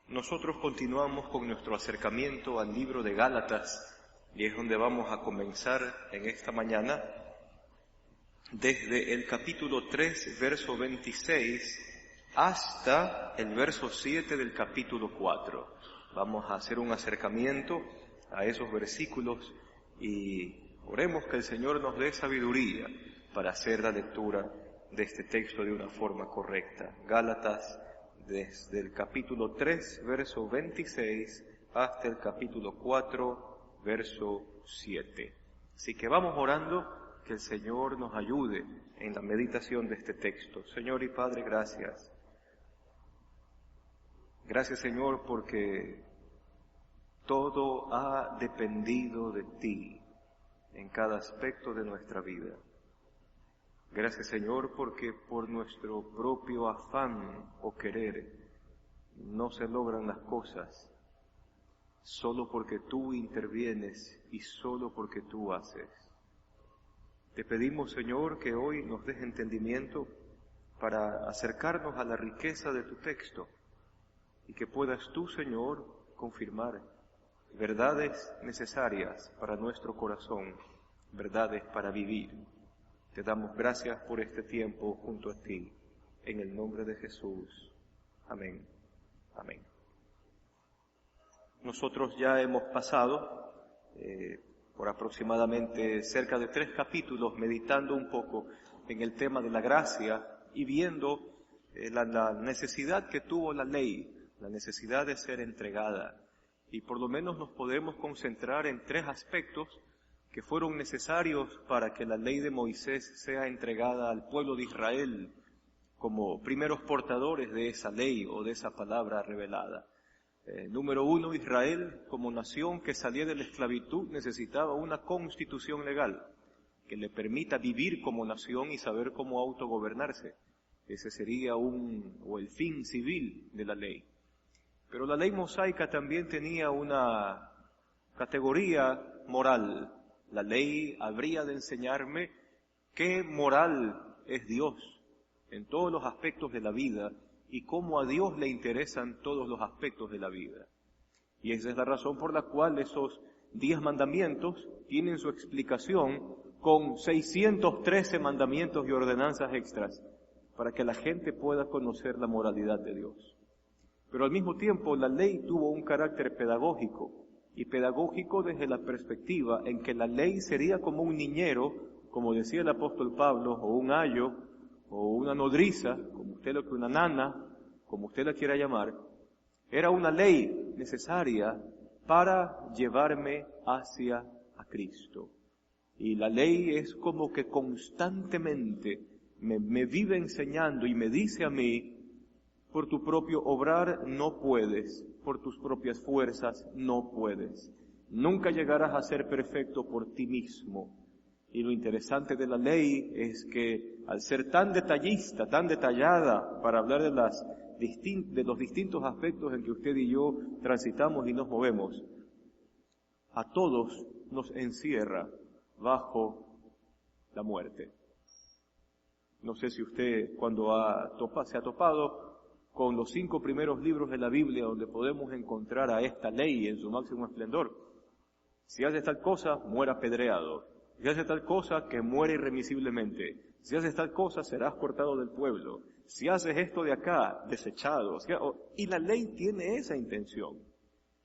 Nosotros continuamos con nuestro acercamiento al libro de Gálatas y es donde vamos a comenzar en esta mañana desde el capítulo 3, verso 26 hasta el verso 7 del capítulo 4. Vamos a hacer un acercamiento a esos versículos y oremos que el Señor nos dé sabiduría para hacer la lectura de este texto de una forma correcta. Gálatas, desde el capítulo 3, verso 26, hasta el capítulo 4, verso 7. Así que vamos orando que el Señor nos ayude en la meditación de este texto. Señor y Padre, gracias. Gracias, Señor, porque todo ha dependido de ti en cada aspecto de nuestra vida. Gracias, Señor, porque por nuestro propio afán o querer no se logran las cosas, solo porque tú intervienes y solo porque tú haces. Te pedimos, Señor, que hoy nos des entendimiento para acercarnos a la riqueza de tu texto y que puedas tú, Señor, confirmar verdades necesarias para nuestro corazón, verdades para vivir. Te damos gracias por este tiempo junto a ti, en el nombre de Jesús. Amén. Amén. Nosotros ya hemos pasado por aproximadamente cerca de 3 capítulos meditando un poco en el tema de la gracia y viendo la necesidad que tuvo la ley, la necesidad de ser entregada. Y por lo menos nos podemos concentrar en 3 aspectos que fueron necesarios para que la ley de Moisés sea entregada al pueblo de Israel como primeros portadores de esa ley o de esa palabra revelada. Número 1, Israel como nación que salía de la esclavitud necesitaba una constitución legal que le permita vivir como nación y saber cómo autogobernarse. Ese sería el fin civil de la ley. Pero la ley mosaica también tenía una categoría moral. La ley habría de enseñarme qué moral es Dios en todos los aspectos de la vida y cómo a Dios le interesan todos los aspectos de la vida. Y esa es la razón por la cual esos 10 mandamientos tienen su explicación con 613 mandamientos y ordenanzas extras para que la gente pueda conocer la moralidad de Dios. Pero al mismo tiempo la ley tuvo un carácter pedagógico, y pedagógico desde la perspectiva en que la ley sería como un niñero, como decía el apóstol Pablo, o un ayo, o una nodriza, como usted lo que una nana, como usted la quiera llamar. Era una ley necesaria para llevarme hacia a Cristo. Y la ley es como que constantemente me vive enseñando y me dice a mí: por tu propio obrar no puedes, por tus propias fuerzas no puedes. Nunca llegarás a ser perfecto por ti mismo. Y lo interesante de la ley es que al ser tan detallista, tan detallada para hablar de los distintos aspectos en que usted y yo transitamos y nos movemos, a todos nos encierra bajo la muerte. No sé si usted cuando se ha topado con los 5 primeros libros de la Biblia donde podemos encontrar a esta ley en su máximo esplendor. Si haces tal cosa, muera apedreado. Si haces tal cosa, que muere irremisiblemente. Si haces tal cosa, serás cortado del pueblo. Si haces esto de acá, desechado. Y la ley tiene esa intención.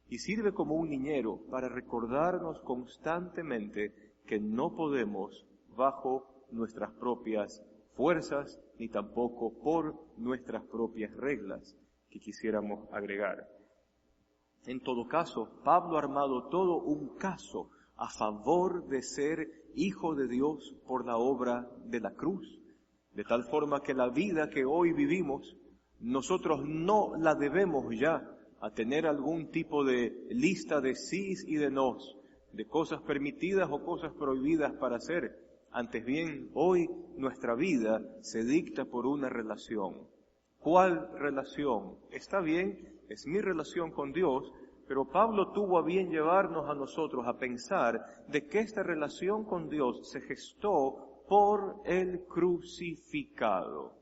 Y sirve como un niñero para recordarnos constantemente que no podemos bajo nuestras propias fuerzas, ni tampoco por nuestras propias reglas que quisiéramos agregar. En todo caso, Pablo ha armado todo un caso a favor de ser hijo de Dios por la obra de la cruz, de tal forma que la vida que hoy vivimos, nosotros no la debemos ya a tener algún tipo de lista de sís y de nos, de cosas permitidas o cosas prohibidas para hacer. Antes bien, hoy nuestra vida se dicta por una relación. ¿Cuál relación? Está bien, es mi relación con Dios, pero Pablo tuvo a bien llevarnos a nosotros a pensar de que esta relación con Dios se gestó por el crucificado.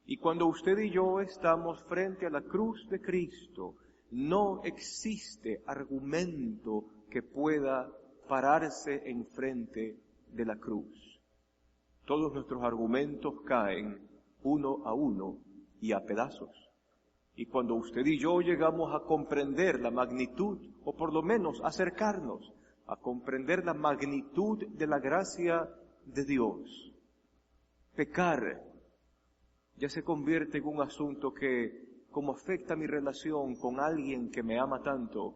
Y cuando usted y yo estamos frente a la cruz de Cristo, No existe argumento que pueda pararse enfrente de la cruz. Todos nuestros argumentos caen uno a uno y a pedazos. Y cuando usted y yo llegamos a comprender la magnitud, o por lo menos acercarnos a comprender la magnitud de la gracia de Dios, pecar ya se convierte en un asunto que, como afecta mi relación con alguien que me ama tanto,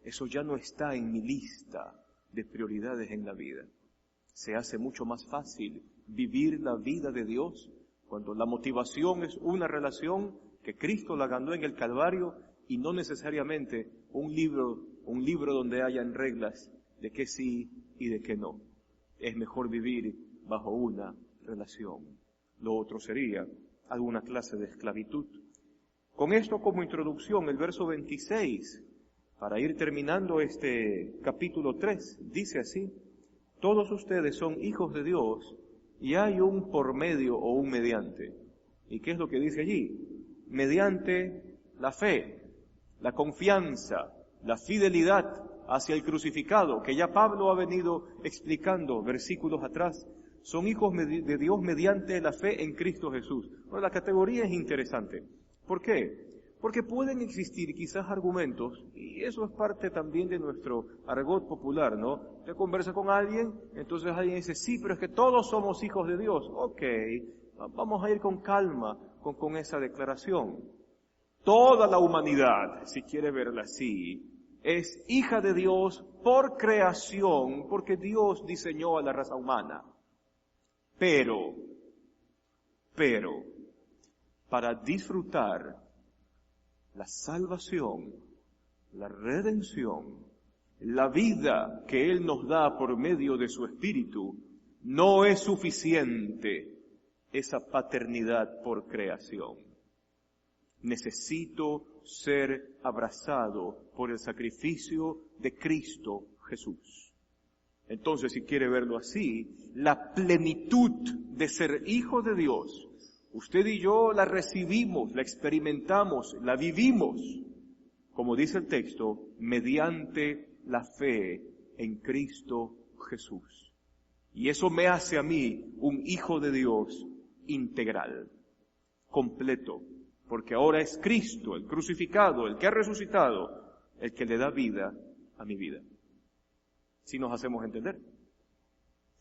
eso ya no está en mi lista de prioridades en la vida. Se hace mucho más fácil vivir la vida de Dios cuando la motivación es una relación que Cristo la ganó en el Calvario y no necesariamente un libro donde hayan reglas de qué sí y de qué no. Es mejor vivir bajo una relación. Lo otro sería alguna clase de esclavitud. Con esto como introducción, el verso 26, para ir terminando este capítulo 3, dice así: todos ustedes son hijos de Dios y hay un por medio o un mediante. ¿Y qué es lo que dice allí? Mediante la fe, la confianza, la fidelidad hacia el crucificado, que ya Pablo ha venido explicando versículos atrás. Son hijos de Dios mediante la fe en Cristo Jesús. Bueno, la categoría es interesante. ¿Por qué? Porque pueden existir quizás argumentos, y eso es parte también de nuestro argot popular, ¿no? Usted conversa con alguien, entonces alguien dice, sí, pero es que todos somos hijos de Dios. Ok, vamos a ir con calma con esa declaración. Toda la humanidad, si quiere verla así, es hija de Dios por creación, porque Dios diseñó a la raza humana. Pero, para disfrutar la salvación, la redención, la vida que Él nos da por medio de su Espíritu, no es suficiente esa paternidad por creación. Necesito ser abrazado por el sacrificio de Cristo Jesús. Entonces, si quiere verlo así, la plenitud de ser hijo de Dios, usted y yo la recibimos, la experimentamos, la vivimos, como dice el texto, mediante la fe en Cristo Jesús. Y eso me hace a mí un hijo de Dios integral, completo, porque ahora es Cristo, el crucificado, el que ha resucitado, el que le da vida a mi vida. Si nos hacemos entender.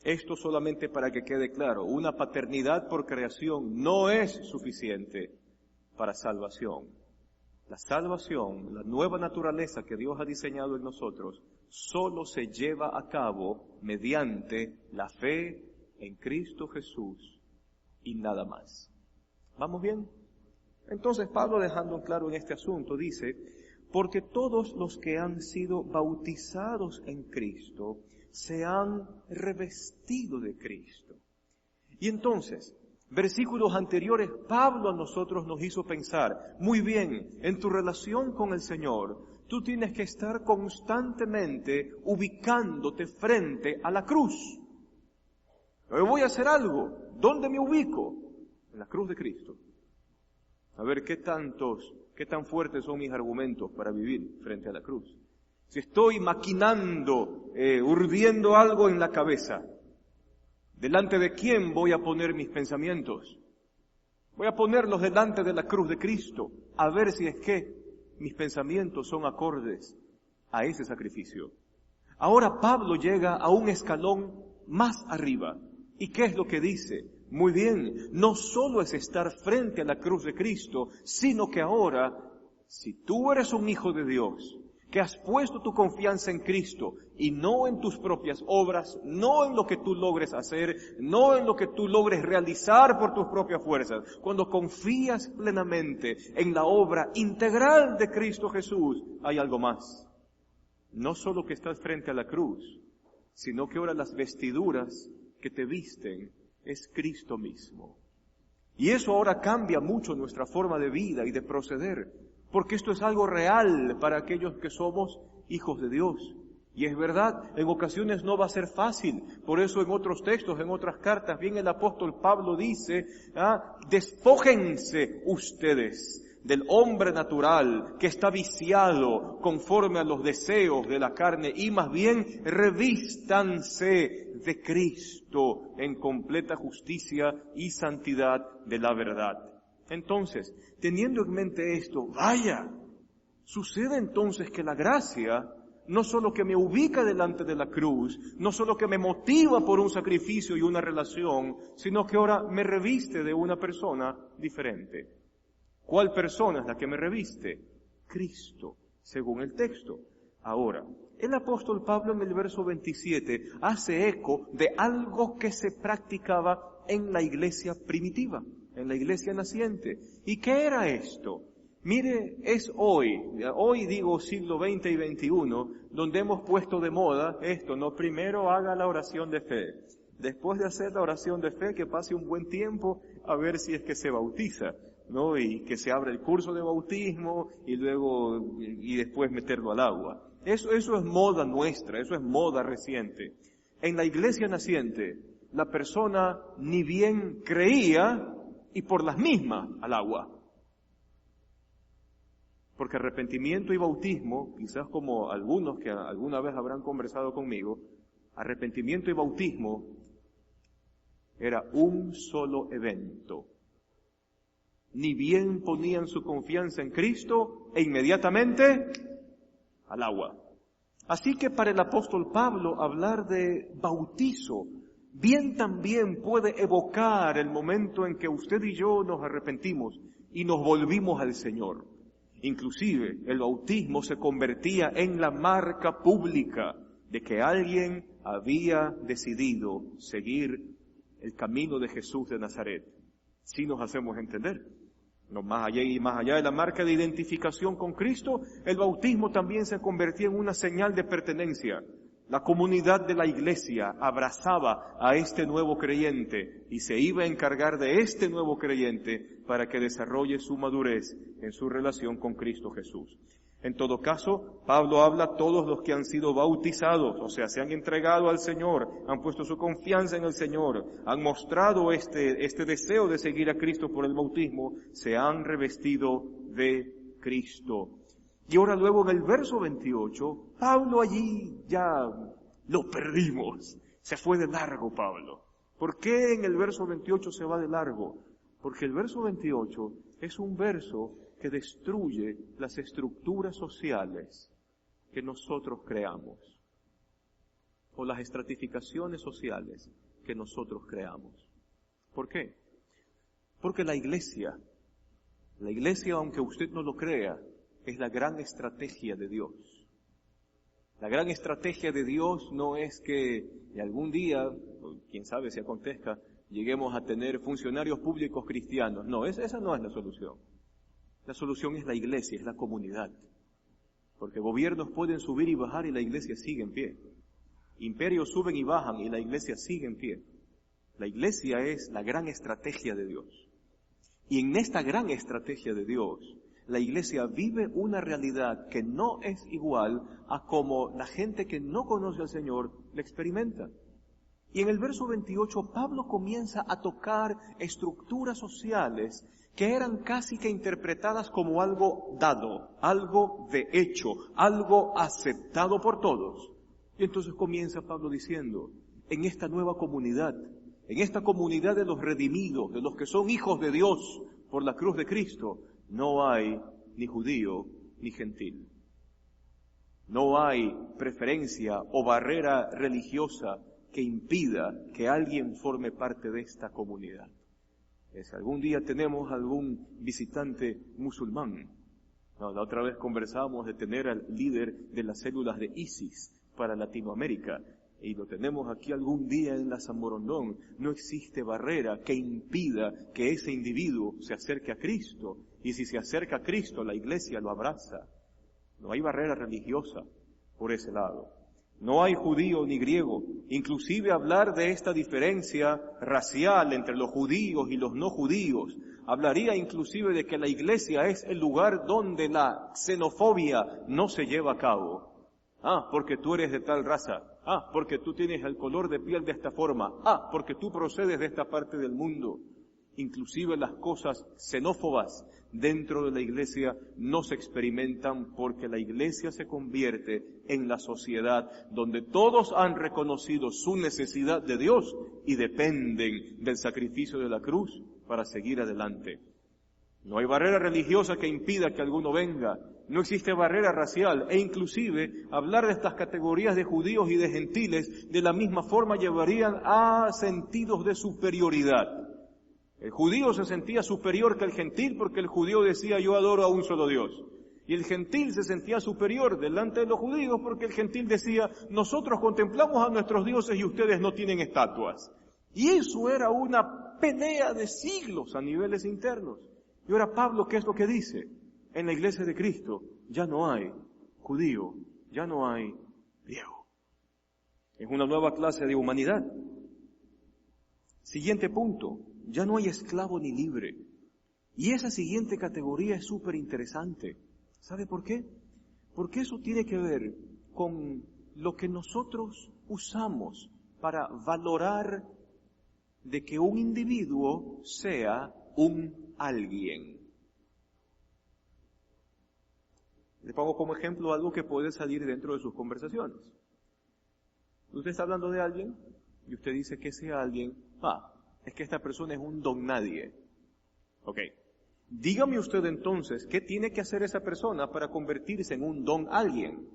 Esto solamente para que quede claro, una paternidad por creación no es suficiente para salvación. La salvación, la nueva naturaleza que Dios ha diseñado en nosotros, solo se lleva a cabo mediante la fe en Cristo Jesús y nada más. ¿Vamos bien? Entonces Pablo, dejando claro en este asunto, dice, porque todos los que han sido bautizados en Cristo se han revestido de Cristo. Y entonces, versículos anteriores, Pablo a nosotros nos hizo pensar, muy bien, en tu relación con el Señor, tú tienes que estar constantemente ubicándote frente a la cruz. Yo voy a hacer algo, ¿dónde me ubico? En la cruz de Cristo. A ver qué tan fuertes son mis argumentos para vivir frente a la cruz. Si estoy maquinando, urdiendo algo en la cabeza, ¿delante de quién voy a poner mis pensamientos? Voy a ponerlos delante de la cruz de Cristo, a ver si es que mis pensamientos son acordes a ese sacrificio. Ahora Pablo llega a un escalón más arriba. ¿Y qué es lo que dice? Muy bien, no solo es estar frente a la cruz de Cristo, sino que ahora, si tú eres un hijo de Dios, que has puesto tu confianza en Cristo y no en tus propias obras, no en lo que tú logres hacer, no en lo que tú logres realizar por tus propias fuerzas. Cuando confías plenamente en la obra integral de Cristo Jesús, hay algo más. No solo que estás frente a la cruz, sino que ahora las vestiduras que te visten es Cristo mismo. Y eso ahora cambia mucho nuestra forma de vida y de proceder. Porque esto es algo real para aquellos que somos hijos de Dios. Y es verdad, en ocasiones no va a ser fácil. Por eso en otros textos, en otras cartas, bien el apóstol Pablo dice, despójense ustedes del hombre natural que está viciado conforme a los deseos de la carne, y más bien revístanse de Cristo en completa justicia y santidad de la verdad. Entonces, teniendo en mente esto, sucede entonces que la gracia no solo que me ubica delante de la cruz, no solo que me motiva por un sacrificio y una relación, sino que ahora me reviste de una persona diferente. ¿Cuál persona es la que me reviste? Cristo, según el texto. Ahora, el apóstol Pablo en el verso 27 hace eco de algo que se practicaba en la iglesia primitiva, en la iglesia naciente. ¿Y qué era esto? Mire, es hoy digo siglo XX y XXI, donde hemos puesto de moda esto, ¿no? Primero haga la oración de fe. Después de hacer la oración de fe, que pase un buen tiempo a ver si es que se bautiza, ¿no? Y que se abra el curso de bautismo y después meterlo al agua. Eso es moda nuestra, eso es moda reciente. En la iglesia naciente, la persona ni bien creía y por las mismas al agua. Porque arrepentimiento y bautismo, quizás como algunos que alguna vez habrán conversado conmigo, arrepentimiento y bautismo era un solo evento. Ni bien ponían su confianza en Cristo e inmediatamente al agua. Así que para el apóstol Pablo hablar de bautizo bien también puede evocar el momento en que usted y yo nos arrepentimos y nos volvimos al Señor. Inclusive, el bautismo se convertía en la marca pública de que alguien había decidido seguir el camino de Jesús de Nazaret. Si nos hacemos entender. No, más allá de la marca de identificación con Cristo, el bautismo también se convertía en una señal de pertenencia. La comunidad de la iglesia abrazaba a este nuevo creyente y se iba a encargar de este nuevo creyente para que desarrolle su madurez en su relación con Cristo Jesús. En todo caso, Pablo habla a todos los que han sido bautizados, o sea, se han entregado al Señor, han puesto su confianza en el Señor, han mostrado este deseo de seguir a Cristo por el bautismo, se han revestido de Cristo. Y ahora luego en el verso 28, Pablo allí ya lo perdimos. Se fue de largo Pablo. ¿Por qué en el verso 28 se va de largo? Porque el verso 28 es un verso que destruye las estructuras sociales que nosotros creamos, o las estratificaciones sociales que nosotros creamos. ¿Por qué? Porque la iglesia, aunque usted no lo crea, es la gran estrategia de Dios. La gran estrategia de Dios no es que algún día, quién sabe si acontezca, lleguemos a tener funcionarios públicos cristianos. No, esa no es la solución. La solución es la iglesia, es la comunidad. Porque gobiernos pueden subir y bajar y la iglesia sigue en pie. Imperios suben y bajan y la iglesia sigue en pie. La iglesia es la gran estrategia de Dios. Y en esta gran estrategia de Dios, la iglesia vive una realidad que no es igual a como la gente que no conoce al Señor la experimenta. Y en el verso 28, Pablo comienza a tocar estructuras sociales que eran casi que interpretadas como algo dado, algo de hecho, algo aceptado por todos. Y entonces comienza Pablo diciendo, en esta nueva comunidad, en esta comunidad de los redimidos, de los que son hijos de Dios por la cruz de Cristo, no hay ni judío ni gentil. No hay preferencia o barrera religiosa que impida que alguien forme parte de esta comunidad. Si algún día tenemos algún visitante musulmán, la otra vez conversábamos de tener al líder de las células de ISIS para Latinoamérica, y lo tenemos aquí algún día en la San Borondón. No existe barrera que impida que ese individuo se acerque a Cristo, y si se acerca a Cristo, la iglesia lo abraza. No hay barrera religiosa por ese lado. No hay judío ni griego. Inclusive hablar de esta diferencia racial entre los judíos y los no judíos, hablaría inclusive de que la iglesia es el lugar donde la xenofobia no se lleva a cabo. Porque tú eres de tal raza. Porque tú tienes el color de piel de esta forma. Porque tú procedes de esta parte del mundo. Inclusive las cosas xenófobas dentro de la iglesia no se experimentan porque la iglesia se convierte en la sociedad donde todos han reconocido su necesidad de Dios y dependen del sacrificio de la cruz para seguir adelante. No hay barrera religiosa que impida que alguno venga, no existe barrera racial e inclusive hablar de estas categorías de judíos y de gentiles de la misma forma llevarían a sentidos de superioridad. El judío se sentía superior que el gentil porque el judío decía yo adoro a un solo Dios. Y el gentil se sentía superior delante de los judíos porque el gentil decía nosotros contemplamos a nuestros dioses y ustedes no tienen estatuas. Y eso era una pelea de siglos a niveles internos. Y ahora Pablo, ¿qué es lo que dice? En la iglesia de Cristo ya no hay judío, ya no hay griego. Es una nueva clase de humanidad. Siguiente punto. Ya no hay esclavo ni libre. Y esa siguiente categoría es súper interesante. ¿Sabe por qué? Porque eso tiene que ver con lo que nosotros usamos para valorar de que un individuo sea un alguien. Le pongo como ejemplo algo que puede salir dentro de sus conversaciones. Usted está hablando de alguien y usted dice que ese alguien, es que esta persona es un don nadie. Ok. Dígame usted entonces, ¿qué tiene que hacer esa persona para convertirse en un don alguien?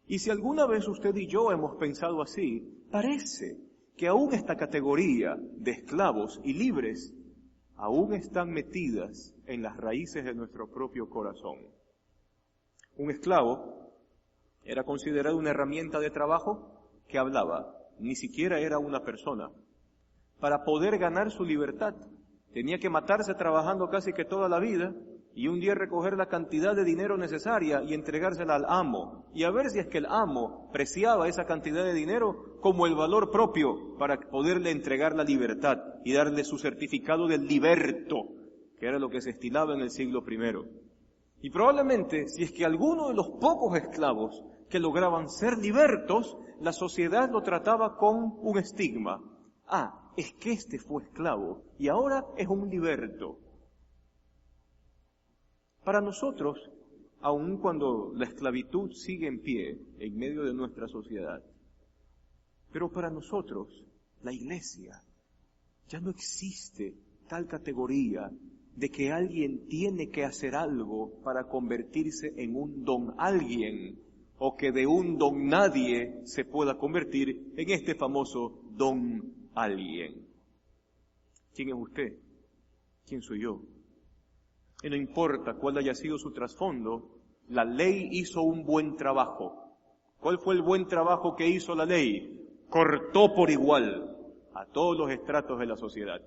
Y si alguna vez usted y yo hemos pensado así, parece que aún esta categoría de esclavos y libres aún están metidas en las raíces de nuestro propio corazón. Un esclavo era considerado una herramienta de trabajo que hablaba, ni siquiera era una persona. Para poder ganar su libertad, tenía que matarse trabajando casi que toda la vida y un día recoger la cantidad de dinero necesaria y entregársela al amo. Y a ver si es que el amo preciaba esa cantidad de dinero como el valor propio para poderle entregar la libertad y darle su certificado de liberto, que era lo que se estilaba en el siglo I. Y probablemente, si es que alguno de los pocos esclavos que lograban ser libertos, la sociedad lo trataba con un estigma. Es que este fue esclavo y ahora es un liberto. Para nosotros, aun cuando la esclavitud sigue en pie en medio de nuestra sociedad, pero para nosotros, la iglesia, ya no existe tal categoría de que alguien tiene que hacer algo para convertirse en un don alguien, o que de un don nadie se pueda convertir en este famoso don alguien. ¿Quién es usted? ¿Quién soy yo? Y no importa cuál haya sido su trasfondo, la ley hizo un buen trabajo. ¿Cuál fue el buen trabajo que hizo la ley? Cortó por igual a todos los estratos de la sociedad.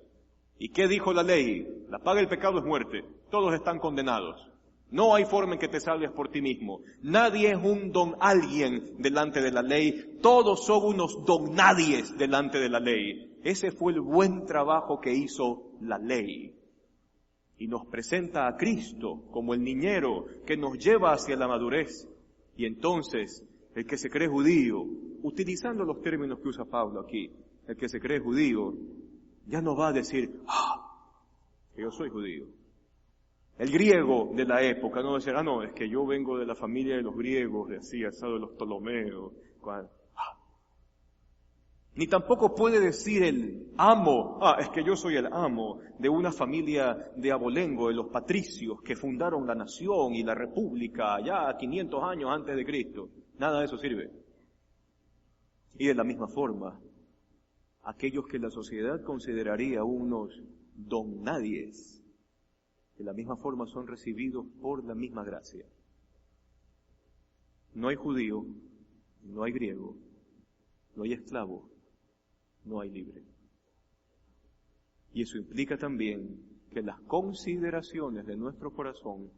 ¿Y qué dijo la ley? La paga del pecado es muerte. Todos están condenados. No hay forma en que te salves por ti mismo. Nadie es un don alguien delante de la ley. Todos son unos don nadies delante de la ley. Ese fue el buen trabajo que hizo la ley. Y nos presenta a Cristo como el niñero que nos lleva hacia la madurez. Y entonces, el que se cree judío, utilizando los términos que usa Pablo aquí, el que se cree judío, ya no va a decir, que yo soy judío. El griego de la época no va a decir, es que yo vengo de la familia de los griegos, de así, asado de los Ptolomeos. Ni tampoco puede decir el amo, es que yo soy el amo de una familia de abolengo, de los patricios que fundaron la nación y la república allá 500 años antes de Cristo. Nada de eso sirve. Y de la misma forma, aquellos que la sociedad consideraría unos don nadies, de la misma forma son recibidos por la misma gracia. No hay judío, no hay griego, no hay esclavo, no hay libre. Y eso implica también que las consideraciones de nuestro corazón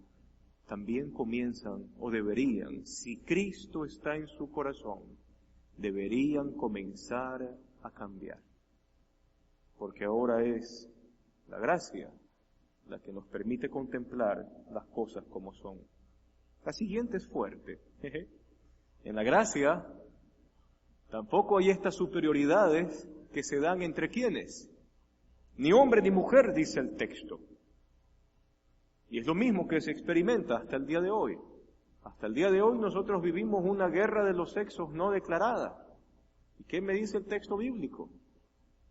también comienzan o deberían, si Cristo está en su corazón, deberían comenzar a cambiar. Porque ahora es la gracia la que nos permite contemplar las cosas como son. La siguiente es fuerte. En la gracia tampoco hay estas superioridades que se dan entre quienes. Ni hombre ni mujer, dice el texto. Y es lo mismo que se experimenta hasta el día de hoy. Hasta el día de hoy nosotros vivimos una guerra de los sexos no declarada. ¿Y qué me dice el texto bíblico?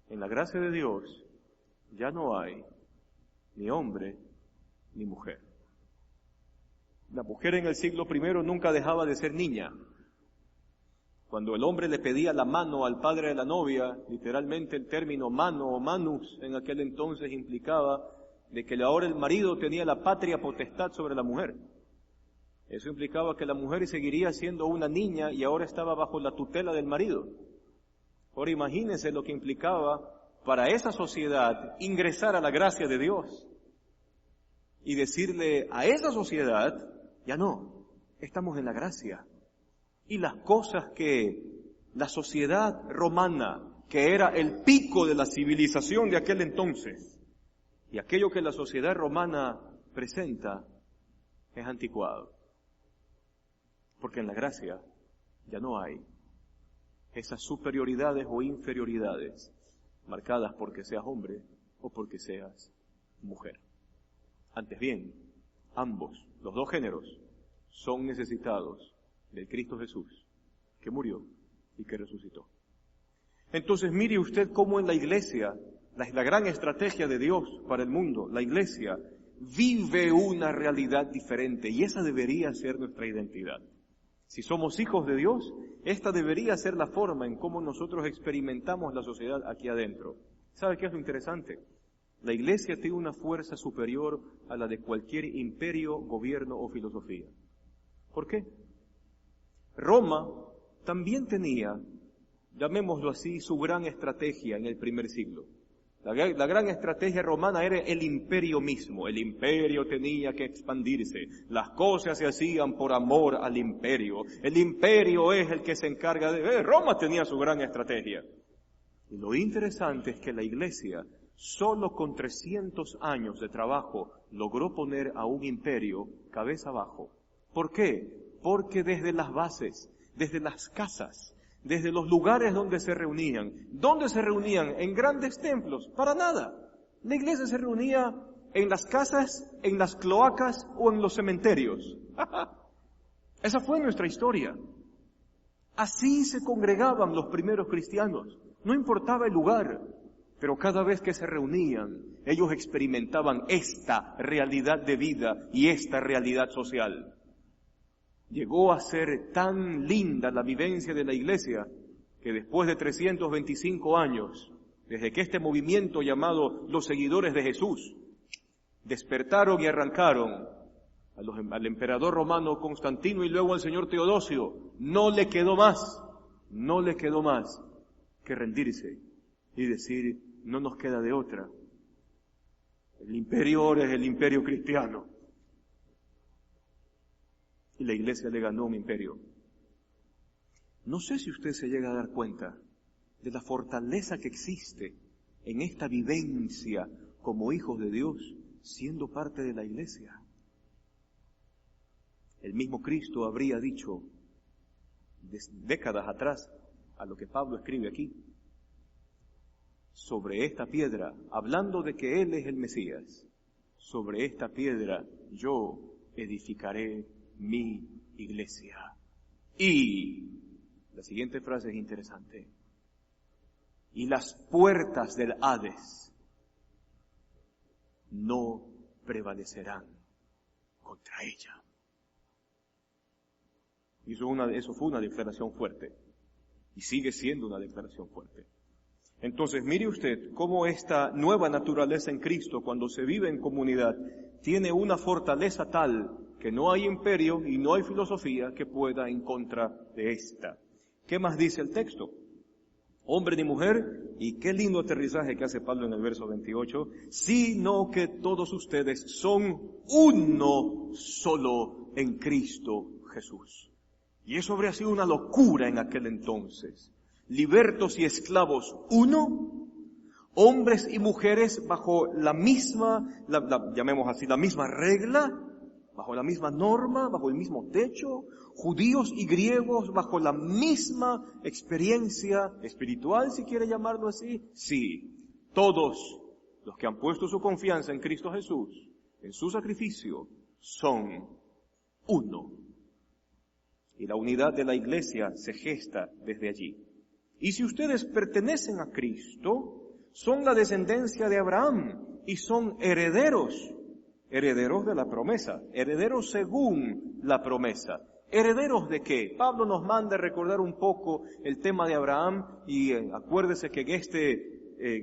En la gracia de Dios ya no hay ni hombre ni mujer. La mujer en el siglo I nunca dejaba de ser niña. Cuando el hombre le pedía la mano al padre de la novia, literalmente el término mano o manus en aquel entonces implicaba de que ahora el marido tenía la patria potestad sobre la mujer. Eso implicaba que la mujer seguiría siendo una niña y ahora estaba bajo la tutela del marido. Ahora imagínense lo que implicaba para esa sociedad ingresar a la gracia de Dios y decirle a esa sociedad, ya no, estamos en la gracia. Y las cosas que la sociedad romana, que era el pico de la civilización de aquel entonces, y aquello que la sociedad romana presenta, es anticuado. Porque en la gracia ya no hay esas superioridades o inferioridades marcadas porque seas hombre o porque seas mujer. Antes bien, ambos, los dos géneros, son necesitados del Cristo Jesús, que murió y que resucitó. Entonces mire usted cómo en la iglesia, la gran estrategia de Dios para el mundo, la iglesia vive una realidad diferente y esa debería ser nuestra identidad. Si somos hijos de Dios, esta debería ser la forma en cómo nosotros experimentamos la sociedad aquí adentro. ¿Sabe qué es lo interesante? La iglesia tiene una fuerza superior a la de cualquier imperio, gobierno o filosofía. ¿Por qué? Roma también tenía, llamémoslo así, su gran estrategia en el primer siglo. La gran estrategia romana era el imperio mismo. El imperio tenía que expandirse. Las cosas se hacían por amor al imperio. El imperio es el que se encarga de... Roma tenía su gran estrategia. Y lo interesante es que la iglesia, solo con 300 años de trabajo, logró poner a un imperio cabeza abajo. ¿Por qué? Porque desde las bases, desde las casas, desde los lugares donde se reunían. ¿Dónde se reunían? En grandes templos. Para nada. La iglesia se reunía en las casas, en las cloacas o en los cementerios. Esa fue nuestra historia. Así se congregaban los primeros cristianos. No importaba el lugar, pero cada vez que se reunían, ellos experimentaban esta realidad de vida y esta realidad social. Llegó a ser tan linda la vivencia de la iglesia que después de 325 años, desde que este movimiento llamado los seguidores de Jesús despertaron y arrancaron al emperador romano Constantino y luego al señor Teodosio, no le quedó más que rendirse y decir, no nos queda de otra. El imperio ahora es el imperio cristiano. Y la iglesia le ganó un imperio. No sé si usted se llega a dar cuenta de la fortaleza que existe en esta vivencia como hijos de Dios, siendo parte de la iglesia. El mismo Cristo habría dicho décadas atrás, a lo que Pablo escribe aquí, sobre esta piedra, hablando de que Él es el Mesías, sobre esta piedra yo edificaré mi iglesia. Y la siguiente frase es interesante. Y las puertas del Hades no prevalecerán contra ella. Y eso fue una declaración fuerte. Y sigue siendo una declaración fuerte. Entonces, mire usted cómo esta nueva naturaleza en Cristo, cuando se vive en comunidad, tiene una fortaleza tal que no hay imperio y no hay filosofía que pueda en contra de esta. ¿Qué más dice el texto? Hombre ni mujer, y qué lindo aterrizaje que hace Pablo en el verso 28, sino que todos ustedes son uno solo en Cristo Jesús. Y eso habría sido una locura en aquel entonces. Libertos y esclavos, uno, hombres y mujeres bajo la misma, llamemos así, la misma regla, bajo la misma norma, bajo el mismo techo, judíos y griegos bajo la misma experiencia espiritual, si quiere llamarlo así. Sí, todos los que han puesto su confianza en Cristo Jesús, en su sacrificio, son uno. Y la unidad de la iglesia se gesta desde allí. Y si ustedes pertenecen a Cristo, son la descendencia de Abraham y son herederos, herederos de la promesa, herederos según la promesa. ¿Herederos de qué? Pablo nos manda a recordar un poco el tema de Abraham y acuérdese que en este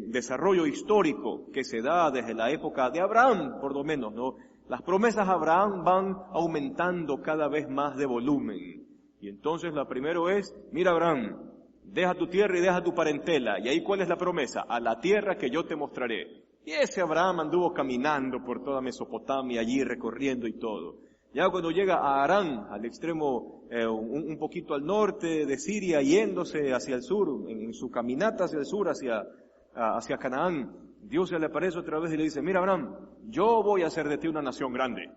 desarrollo histórico que se da desde la época de Abraham, por lo menos, ¿no? Las promesas a Abraham van aumentando cada vez más de volumen. Y entonces la primero es, mira Abraham, deja tu tierra y deja tu parentela. ¿Y ahí cuál es la promesa? A la tierra que yo te mostraré. Y ese Abraham anduvo caminando por toda Mesopotamia, allí recorriendo y todo. Ya cuando llega a Harán, al extremo, un poquito al norte de Siria, yéndose hacia el sur, en su caminata hacia el sur, hacia Canaán, Dios se le aparece otra vez y le dice, mira Abraham, yo voy a hacer de ti una nación grande,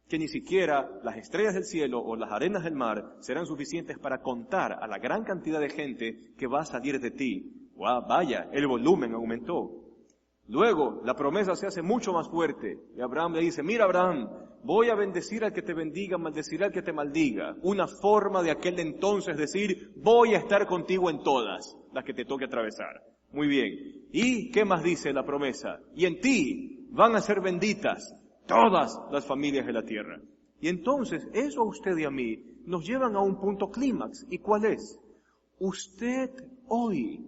que ni siquiera las estrellas del cielo o las arenas del mar serán suficientes para contar a la gran cantidad de gente que va a salir de ti. ¡Wow! Vaya, el volumen aumentó. Luego, la promesa se hace mucho más fuerte. Y Abraham le dice, mira Abraham, voy a bendecir al que te bendiga, maldeciré al que te maldiga. Una forma de aquel entonces decir, voy a estar contigo en todas las que te toque atravesar. Muy bien. ¿Y qué más dice la promesa? Y en ti van a ser benditas todas las familias de la tierra. Y entonces, eso a usted y a mí nos llevan a un punto clímax. ¿Y cuál es? Usted hoy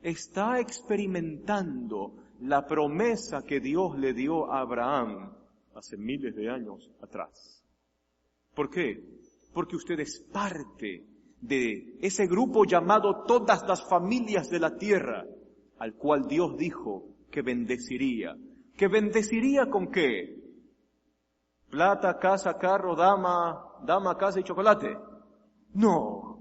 está experimentando la promesa que Dios le dio a Abraham hace miles de años atrás. ¿Por qué? Porque usted es parte de ese grupo llamado todas las familias de la tierra, al cual Dios dijo que bendeciría. ¿Que bendeciría con qué? ¿Plata, casa, carro, dama, casa y chocolate? No.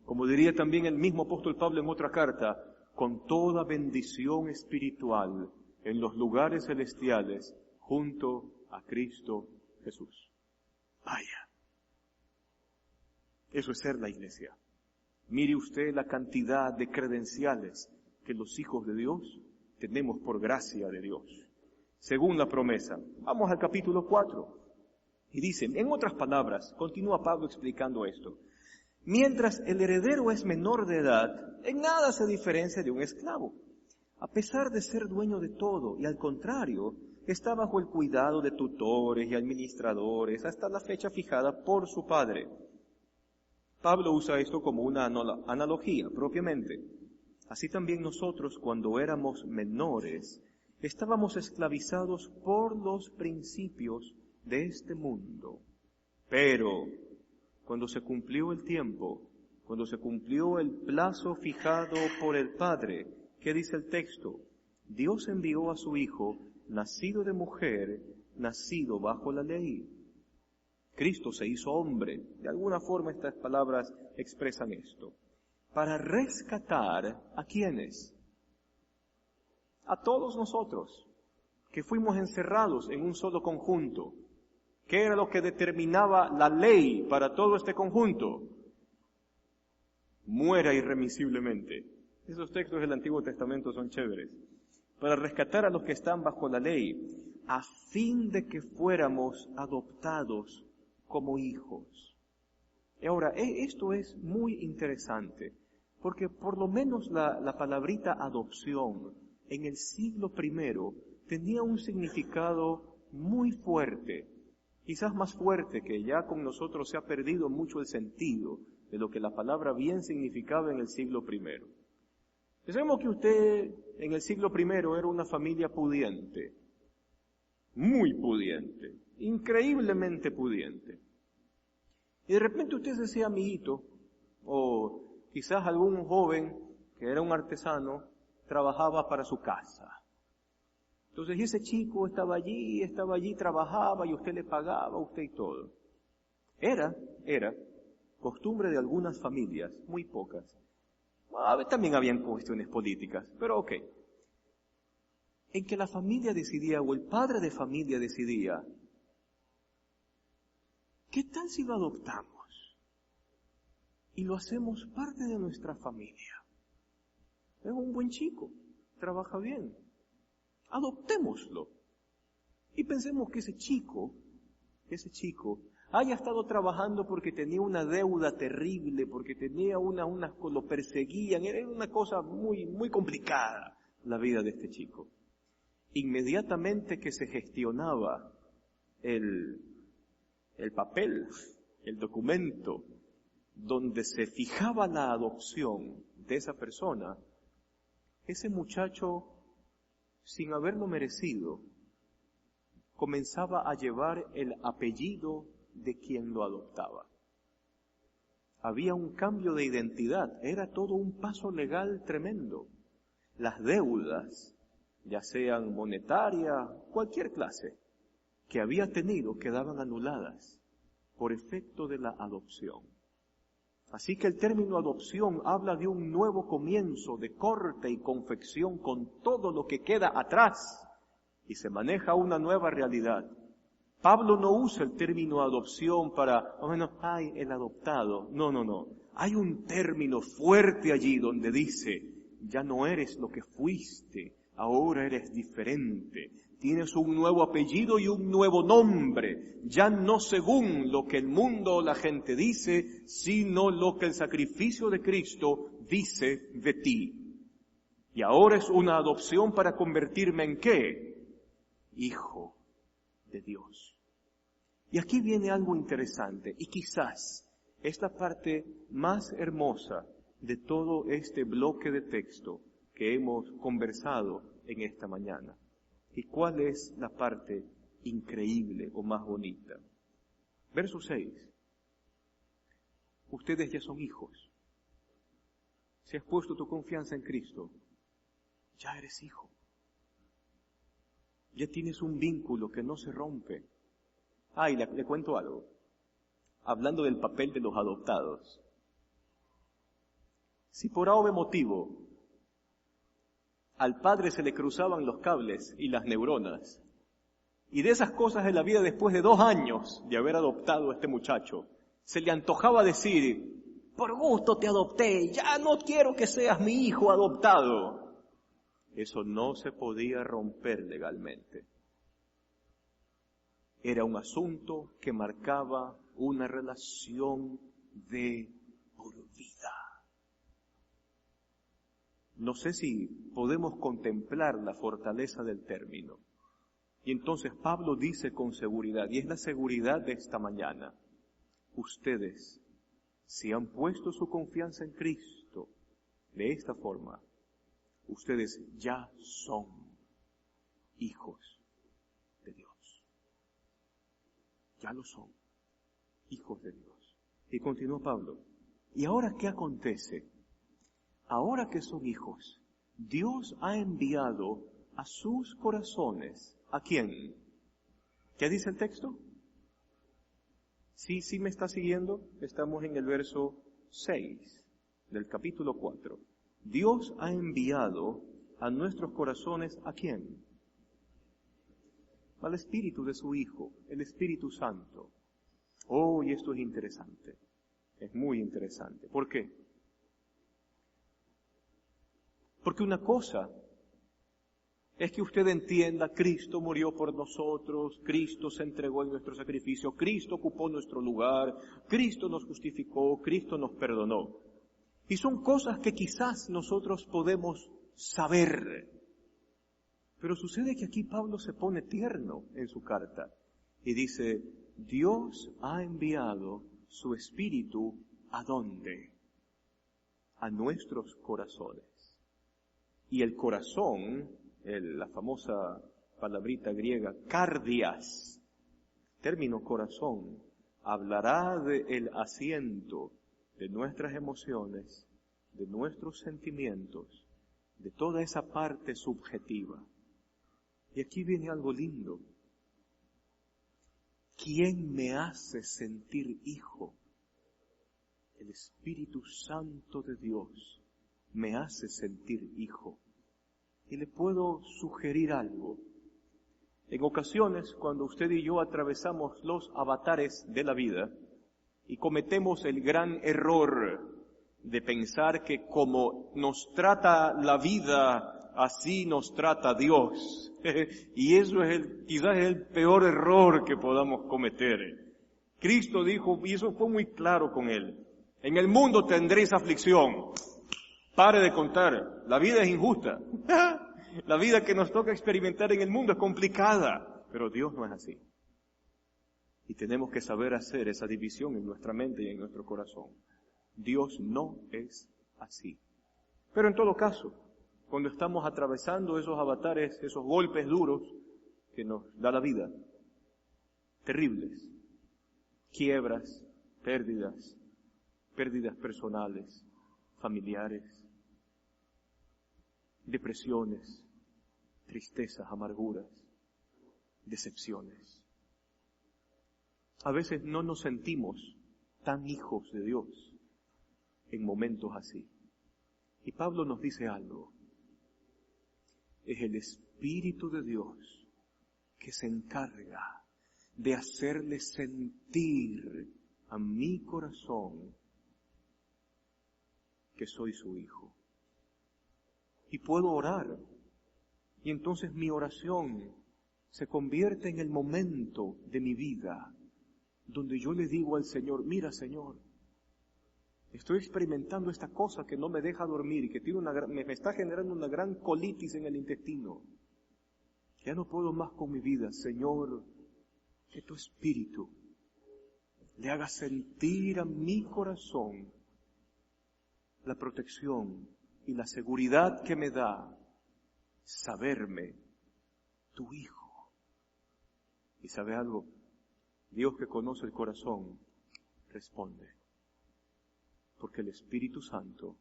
Como diría también el mismo apóstol Pablo en otra carta, con toda bendición espiritual en los lugares celestiales junto a Cristo Jesús. Vaya. Eso es ser la iglesia. Mire usted la cantidad de credenciales que los hijos de Dios tenemos por gracia de Dios, según la promesa. Vamos al capítulo 4. Y dice, en otras palabras, continúa Pablo explicando esto. Mientras el heredero es menor de edad, en nada se diferencia de un esclavo, a pesar de ser dueño de todo, y al contrario, está bajo el cuidado de tutores y administradores hasta la fecha fijada por su padre. Pablo usa esto como una analogía propiamente. Así también nosotros, cuando éramos menores, estábamos esclavizados por los principios de este mundo. Pero cuando se cumplió el tiempo, cuando se cumplió el plazo fijado por el Padre, ¿qué dice el texto? Dios envió a su Hijo, nacido de mujer, nacido bajo la ley. Cristo se hizo hombre. De alguna forma estas palabras expresan esto. Para rescatar ¿a quiénes? A todos nosotros, que fuimos encerrados en un solo conjunto. ¿Qué era lo que determinaba la ley para todo este conjunto? Muera irremisiblemente. Esos textos del Antiguo Testamento son chéveres. Para rescatar a los que están bajo la ley, a fin de que fuéramos adoptados como hijos. Y ahora, esto es muy interesante, porque por lo menos la palabrita adopción en el siglo I tenía un significado muy fuerte. Quizás más fuerte, que ya con nosotros se ha perdido mucho el sentido de lo que la palabra bien significaba en el siglo I. Pensemos que usted en el siglo I era una familia pudiente, muy pudiente, increíblemente pudiente. Y de repente usted se hacía amiguito, o quizás algún joven que era un artesano, trabajaba para su casa. Entonces ese chico estaba allí, trabajaba y usted le pagaba a usted y todo. Era costumbre de algunas familias, muy pocas. También habían cuestiones políticas, pero ok. En que la familia decidía, o el padre de familia decidía, ¿qué tal si lo adoptamos? Y lo hacemos parte de nuestra familia. Es un buen chico, trabaja bien. Adoptémoslo. Y pensemos que ese chico haya estado trabajando porque tenía una deuda terrible, porque tenía lo perseguían, era una cosa muy, muy complicada la vida de este chico. Inmediatamente que se gestionaba el papel, el documento, donde se fijaba la adopción de esa persona, ese muchacho, sin haberlo merecido, comenzaba a llevar el apellido de quien lo adoptaba. Había un cambio de identidad, era todo un paso legal tremendo. Las deudas, ya sean monetarias, cualquier clase, que había tenido quedaban anuladas por efecto de la adopción. Así que el término adopción habla de un nuevo comienzo, de corte y confección con todo lo que queda atrás, y se maneja una nueva realidad. Pablo no usa el término adopción para, el adoptado. No. Hay un término fuerte allí donde dice, ya no eres lo que fuiste, ahora eres diferente. Tienes un nuevo apellido y un nuevo nombre, ya no según lo que el mundo o la gente dice, sino lo que el sacrificio de Cristo dice de ti. Y ahora es una adopción para convertirme en ¿qué? Hijo de Dios. Y aquí viene algo interesante, y quizás es la parte más hermosa de todo este bloque de texto que hemos conversado en esta mañana. ¿Y cuál es la parte increíble o más bonita? Verso 6. Ustedes ya son hijos. Si has puesto tu confianza en Cristo, ya eres hijo. Ya tienes un vínculo que no se rompe. Y le cuento algo. Hablando del papel de los adoptados. Si por algún motivo al padre se le cruzaban los cables y las neuronas, y de esas cosas de la vida después de 2 años de haber adoptado a este muchacho, se le antojaba decir, por gusto te adopté, ya no quiero que seas mi hijo adoptado. Eso no se podía romper legalmente. Era un asunto que marcaba una relación de por vida. No sé si podemos contemplar la fortaleza del término. Y entonces Pablo dice con seguridad, y es la seguridad de esta mañana, ustedes, si han puesto su confianza en Cristo de esta forma, ustedes ya son hijos de Dios. Ya lo son, hijos de Dios. Y continuó Pablo, ¿y ahora qué acontece? Ahora que son hijos, Dios ha enviado a sus corazones, ¿a quién? ¿Qué dice el texto? Sí me está siguiendo. Estamos en el verso 6 del capítulo 4. Dios ha enviado a nuestros corazones, ¿a quién? Al Espíritu de su Hijo, el Espíritu Santo. Y esto es interesante. Es muy interesante. ¿Por qué? Porque una cosa es que usted entienda, Cristo murió por nosotros, Cristo se entregó en nuestro sacrificio, Cristo ocupó nuestro lugar, Cristo nos justificó, Cristo nos perdonó. Y son cosas que quizás nosotros podemos saber. Pero sucede que aquí Pablo se pone tierno en su carta y dice, Dios ha enviado su Espíritu, ¿a dónde? A nuestros corazones. Y el corazón, la famosa palabrita griega, cardias, término corazón, hablará del asiento de nuestras emociones, de nuestros sentimientos, de toda esa parte subjetiva. Y aquí viene algo lindo. ¿Quién me hace sentir hijo? El Espíritu Santo de Dios me hace sentir hijo. Y le puedo sugerir algo. En ocasiones, cuando usted y yo atravesamos los avatares de la vida y cometemos el gran error de pensar que como nos trata la vida así nos trata Dios. Y eso quizás es el peor error que podamos cometer. Cristo dijo, y eso fue muy claro con él, en el mundo tendréis aflicción. Pare de contar, la vida es injusta. La vida que nos toca experimentar en el mundo es complicada, pero Dios no es así. Y tenemos que saber hacer esa división en nuestra mente y en nuestro corazón. Dios no es así. Pero en todo caso, cuando estamos atravesando esos avatares, esos golpes duros que nos da la vida, terribles, quiebras, pérdidas personales, familiares, depresiones, tristezas, amarguras, decepciones. A veces no nos sentimos tan hijos de Dios en momentos así. Y Pablo nos dice algo. Es el Espíritu de Dios que se encarga de hacerle sentir a mi corazón que soy su hijo. Y puedo orar. Y entonces mi oración se convierte en el momento de mi vida donde yo le digo al Señor, mira Señor, estoy experimentando esta cosa que no me deja dormir y que me está generando una gran colitis en el intestino. Ya no puedo más con mi vida. Señor, que tu Espíritu le haga sentir a mi corazón la protección y la seguridad que me da saberme tu hijo. ¿Y sabe algo? Dios que conoce el corazón responde. Porque el Espíritu Santo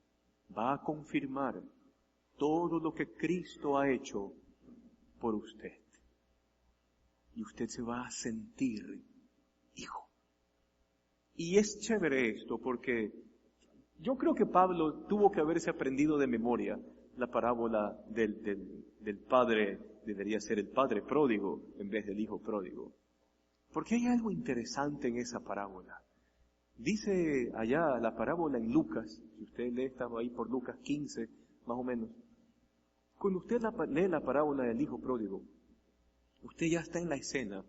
va a confirmar todo lo que Cristo ha hecho por usted. Y usted se va a sentir hijo. Y es chévere esto porque yo creo que Pablo tuvo que haberse aprendido de memoria la parábola del padre, debería ser el padre pródigo en vez del hijo pródigo. Porque hay algo interesante en esa parábola. Dice allá la parábola en Lucas, si usted lee, estaba ahí por Lucas 15, más o menos. Cuando usted lee la parábola del hijo pródigo, usted ya está en la escena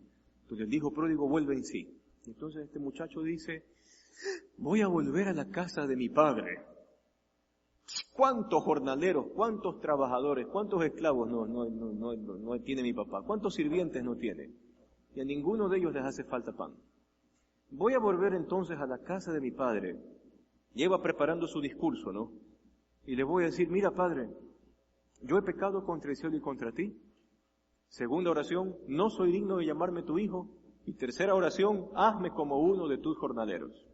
donde el hijo pródigo vuelve en sí. Entonces este muchacho dice, voy a volver a la casa de mi padre. ¿Cuántos jornaleros, cuántos trabajadores, cuántos esclavos no tiene mi papá? ¿Cuántos sirvientes no tiene? Y a ninguno de ellos les hace falta pan. Voy a volver entonces a la casa de mi padre. Lleva preparando su discurso, ¿no? Y le voy a decir, mira padre, yo he pecado contra el cielo y contra ti. Segunda oración, no soy digno de llamarme tu hijo. Y tercera oración, hazme como uno de tus jornaleros.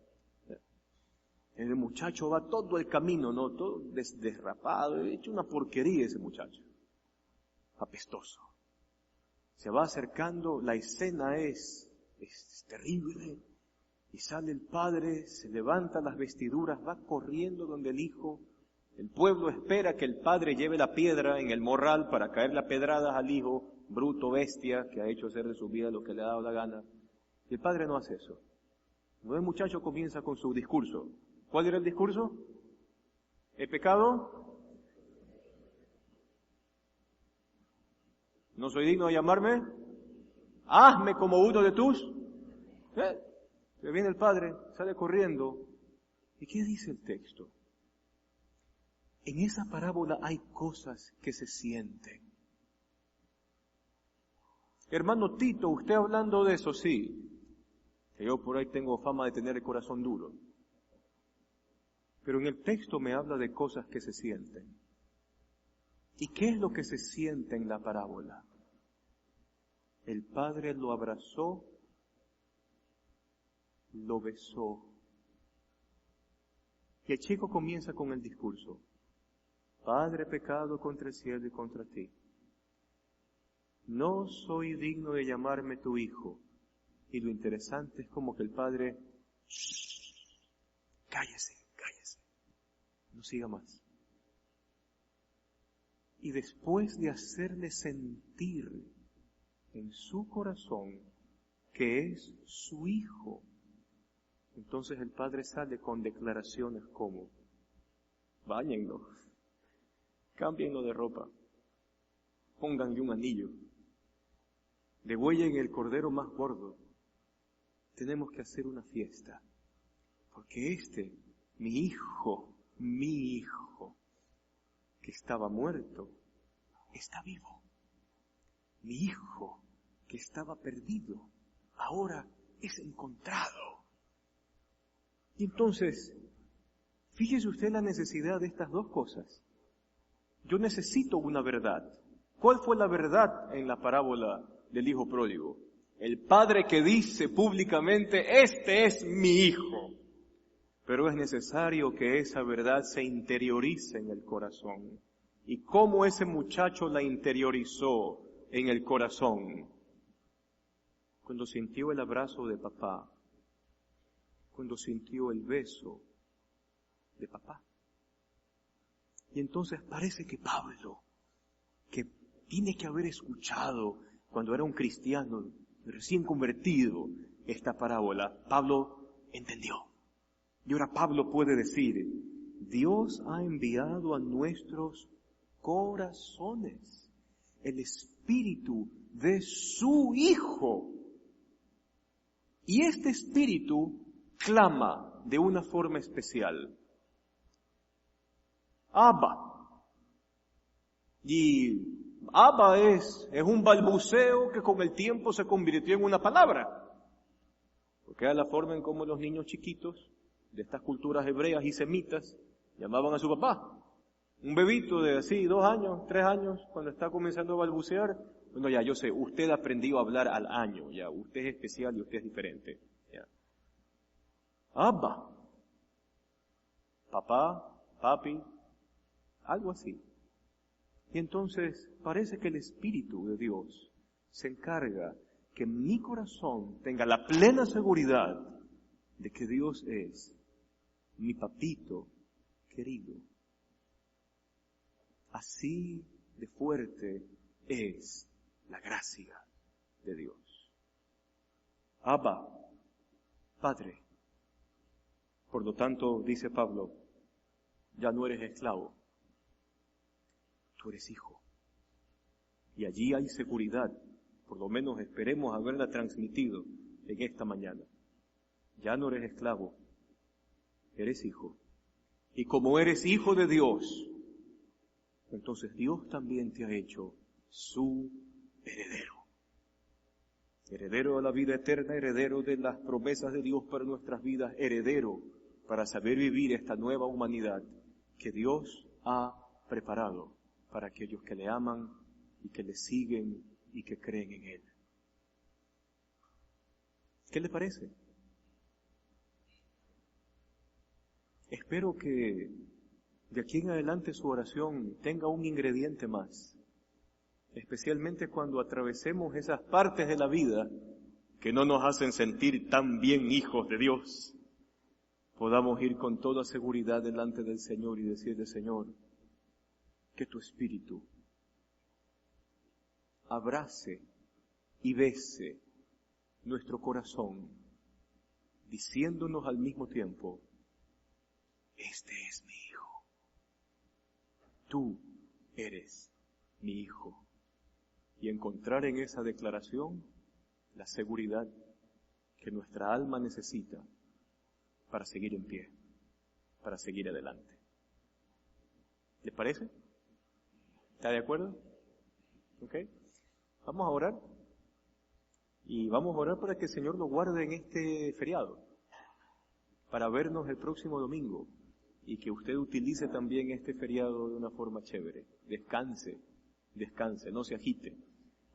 El muchacho va todo el camino, ¿no? Todo desrapado, hecho una porquería ese muchacho. Apestoso. Se va acercando, la escena es terrible. Y sale el padre, se levanta las vestiduras, va corriendo donde el hijo. El pueblo espera que el padre lleve la piedra en el morral para caerle a pedradas al hijo, bruto, bestia, que ha hecho hacer de su vida lo que le ha dado la gana. Y el padre no hace eso. Luego el muchacho comienza con su discurso. ¿Cuál era el discurso? ¿He pecado? ¿No soy digno de llamarme? Hazme como uno de tus. Se viene el padre, sale corriendo. ¿Y qué dice el texto? En esa parábola hay cosas que se sienten. Hermano Tito, usted hablando de eso, sí. Que yo por ahí tengo fama de tener el corazón duro. Pero en el texto me habla de cosas que se sienten. ¿Y qué es lo que se siente en la parábola? El padre lo abrazó, lo besó. Y el chico comienza con el discurso. Padre, he pecado contra el cielo y contra ti. No soy digno de llamarme tu hijo. Y lo interesante es como que el padre, cállese, no siga más. Y después de hacerle sentir en su corazón que es su hijo, entonces el padre sale con declaraciones como, báñenlo, cámbienlo de ropa, pónganle un anillo, degüellen el cordero más gordo. Tenemos que hacer una fiesta, porque mi hijo, que estaba muerto, está vivo. Mi hijo, que estaba perdido, ahora es encontrado. Y entonces, fíjese usted la necesidad de estas dos cosas. Yo necesito una verdad. ¿Cuál fue la verdad en la parábola del hijo pródigo? El padre que dice públicamente, este es mi hijo. Pero es necesario que esa verdad se interiorice en el corazón. ¿Y cómo ese muchacho la interiorizó en el corazón? Cuando sintió el abrazo de papá, cuando sintió el beso de papá. Y entonces parece que Pablo, que tiene que haber escuchado cuando era un cristiano recién convertido esta parábola, Pablo entendió. Y ahora Pablo puede decir, Dios ha enviado a nuestros corazones el espíritu de su Hijo. Y este espíritu clama de una forma especial. Abba. Y Abba es un balbuceo que con el tiempo se convirtió en una palabra. Porque era la forma en cómo los niños chiquitos de estas culturas hebreas y semitas llamaban a su papá. Un bebito de así, 2 años, 3 años, cuando está comenzando a balbucear, bueno, ya yo sé, usted aprendió a hablar al año, ya, usted es especial y usted es diferente. Ya. Abba. Papá, papi, algo así. Y entonces parece que el Espíritu de Dios se encarga que mi corazón tenga la plena seguridad de que Dios es mi papito querido. Así de fuerte es la gracia de Dios. Abba, Padre. Por lo tanto, dice Pablo, ya no eres esclavo, tú eres hijo. Y allí hay seguridad, por lo menos esperemos haberla transmitido en esta mañana. Ya no eres esclavo, eres hijo. Y como eres hijo de Dios, entonces Dios también te ha hecho su heredero. Heredero de la vida eterna, heredero de las promesas de Dios para nuestras vidas, heredero para saber vivir esta nueva humanidad que Dios ha preparado para aquellos que le aman y que le siguen y que creen en Él. ¿Qué le parece? Espero que de aquí en adelante su oración tenga un ingrediente más, especialmente cuando atravesemos esas partes de la vida que no nos hacen sentir tan bien hijos de Dios. Podamos ir con toda seguridad delante del Señor y decirle, Señor, que tu Espíritu abrace y bese nuestro corazón, diciéndonos al mismo tiempo, este es mi Hijo, tú eres mi Hijo. Y encontrar en esa declaración la seguridad que nuestra alma necesita para seguir en pie, para seguir adelante. ¿Les parece? ¿Está de acuerdo? ¿Ok? Vamos a orar. Y vamos a orar para que el Señor nos guarde en este feriado, para vernos el próximo domingo, y que usted utilice también este feriado de una forma chévere. Descanse, no se agite.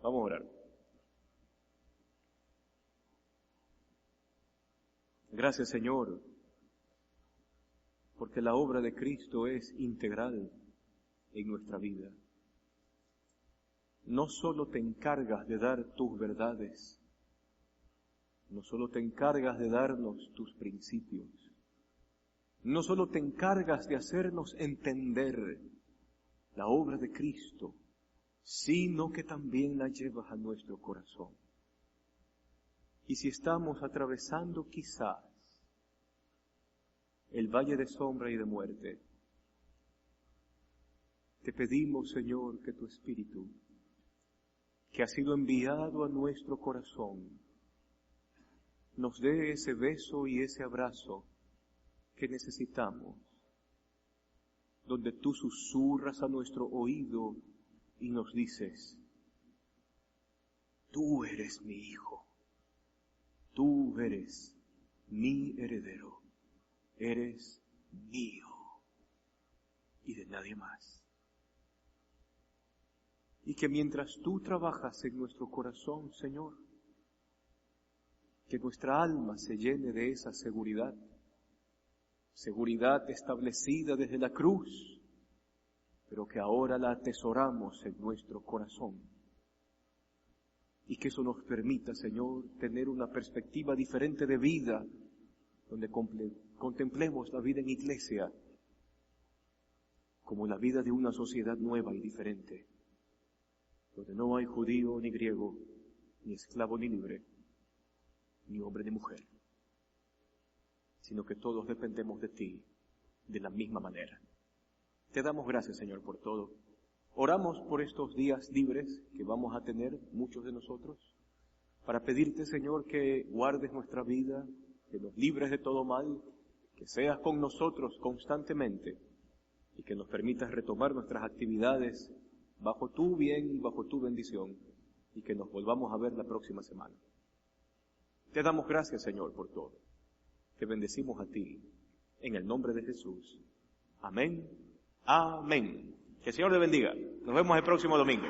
Vamos a orar. Gracias, Señor, porque la obra de Cristo es integral en nuestra vida. No solo te encargas de dar tus verdades, no solo te encargas de darnos tus principios, no solo te encargas de hacernos entender la obra de Cristo, sino que también la llevas a nuestro corazón. Y si estamos atravesando quizás el valle de sombra y de muerte, te pedimos, Señor, que tu Espíritu que ha sido enviado a nuestro corazón, nos dé ese beso y ese abrazo que necesitamos, donde tú susurras a nuestro oído y nos dices, tú eres mi hijo, tú eres mi heredero, eres mío y de nadie más. Y que mientras tú trabajas en nuestro corazón, Señor, que nuestra alma se llene de esa seguridad, seguridad establecida desde la cruz, pero que ahora la atesoramos en nuestro corazón. Y que eso nos permita, Señor, tener una perspectiva diferente de vida, donde contemplemos la vida en iglesia como la vida de una sociedad nueva y diferente, donde no hay judío ni griego, ni esclavo ni libre, ni hombre ni mujer, sino que todos dependemos de ti de la misma manera. Te damos gracias, Señor, por todo. Oramos por estos días libres que vamos a tener muchos de nosotros, para pedirte, Señor, que guardes nuestra vida, que nos libres de todo mal, que seas con nosotros constantemente y que nos permitas retomar nuestras actividades bajo tu bien y bajo tu bendición, y que nos volvamos a ver la próxima semana. Te damos gracias, Señor, por todo. Te bendecimos a ti, en el nombre de Jesús. Amén. Amén. Que el Señor le bendiga. Nos vemos el próximo domingo.